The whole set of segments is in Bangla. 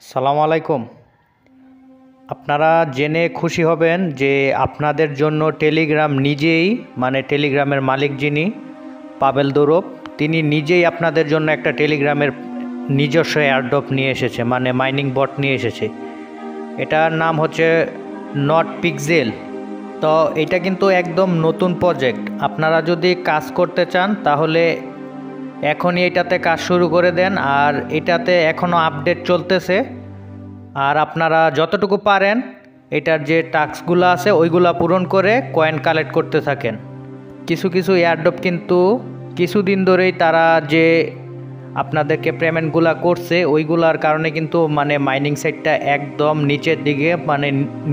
সালামু আলাইকুম। আপনারা জেনে খুশি হবেন যে আপনাদের জন্য টেলিগ্রাম নিজেই টেলিগ্রামের মালিক যিনি পাবেল দৌরব, তিনি নিজেই আপনাদের জন্য একটা টেলিগ্রামের নিজস্ব এয়ারড্রপ নিয়ে এসেছে, মাইনিং বট নিয়ে এসেছে। এটার নাম হচ্ছে নট পিক্সেল। তো এটা কিন্তু একদম নতুন প্রজেক্ট। আপনারা যদি কাজ করতে চান তাহলে এখনই এটাতে কাজ শুরু করে দেন। আর এটাতে এখনও আপডেট চলতেছে। আর আপনারা যতটুকু পারেন এটার যে টাস্কগুলো আছে ওইগুলা পূরণ করে কয়েন কালেক্ট করতে থাকেন। কিছু কিছু এয়ারড্রপ কিন্তু কিছুদিন ধরেই তারা যে আপনাদেরকে পেমেন্টগুলো করছে ওইগুলার কারণে কিন্তু মাইনিং সাইটটা একদম নিচের দিকে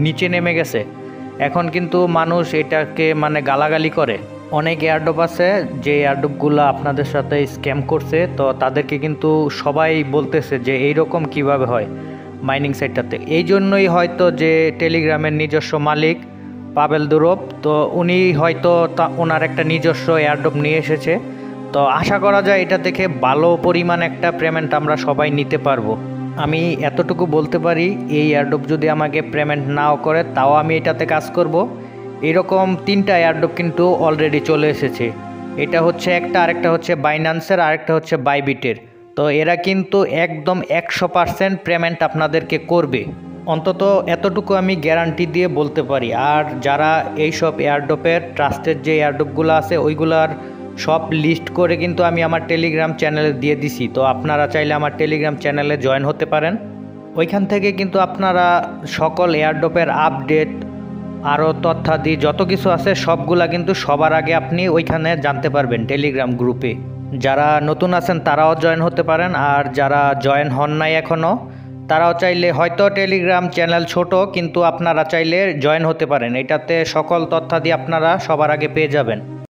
নিচে নেমে গেছে। এখন কিন্তু মানুষ এটাকে গালাগালি করে। অনেক এয়ারড্রপ আছে যে এয়ারড্রপগুলো আপনাদের সাথে স্ক্যাম করছে, তো তাদেরকে কিন্তু সবাই বলতেছে যে এইরকম কিভাবে হয় মাইনিং সাইটটাতে। এই জন্যই হয়তো যে টেলিগ্রামের নিজস্ব মালিক পাবেল দৌরব, তো উনি হয়তো ওনার একটা নিজস্ব এয়ারড্রপ নিয়ে এসেছে। তো আশা করা যায় এটা থেকে ভালো পরিমাণ একটা পেমেন্ট আমরা সবাই নিতে পারবো। আমি এতটুকু বলতে পারি, এই এয়ারড্রপ যদি আমাকে পেমেন্ট নাও করে তাও আমি এটাতে কাজ করব। এরকম 3টা এয়ারড্রপ কিন্তু অলরেডি চলে এসেছে। এটা হচ্ছে একটা, আরেকটা হচ্ছে বাইন্যান্সের, আরেকটা হচ্ছে বাইবিটের। তো এরা কিন্তু একদম 100% পেমেন্ট আপনাদেরকে করবে, অন্তত এতটুকু আমি গ্যারান্টি দিয়ে বলতে পারি। আর যারা এইসব এয়ারড্রপের ট্রাস্টেড যে এয়ারড্রপগুলো আছে ওইগুলার সব লিস্ট করে কিন্তু আমি আমার টেলিগ্রাম চ্যানেলে দিয়ে দিছি। তো আপনারা চাইলে আমার টেলিগ্রাম চ্যানেলে জয়েন হতে পারেন। ওইখান থেকে কিন্তু আপনারা সকল এয়ারড্রপের আপডেট আরও তথ্যাদি যত কিছু আছে সবগুলা কিন্তু সবার আগে আপনি ওইখানে জানতে পারবেন টেলিগ্রাম গ্রুপে। যারা নতুন আছেন তারাও জয়েন হতে পারেন, আর যারা জয়েন হন নাই এখনও তারাও চাইলে, হয়তো টেলিগ্রাম চ্যানেল ছোট কিন্তু আপনারা চাইলে জয়েন হতে পারেন। এটাতে সকল তথ্যাদি আপনারা সবার আগে পেয়ে যাবেন।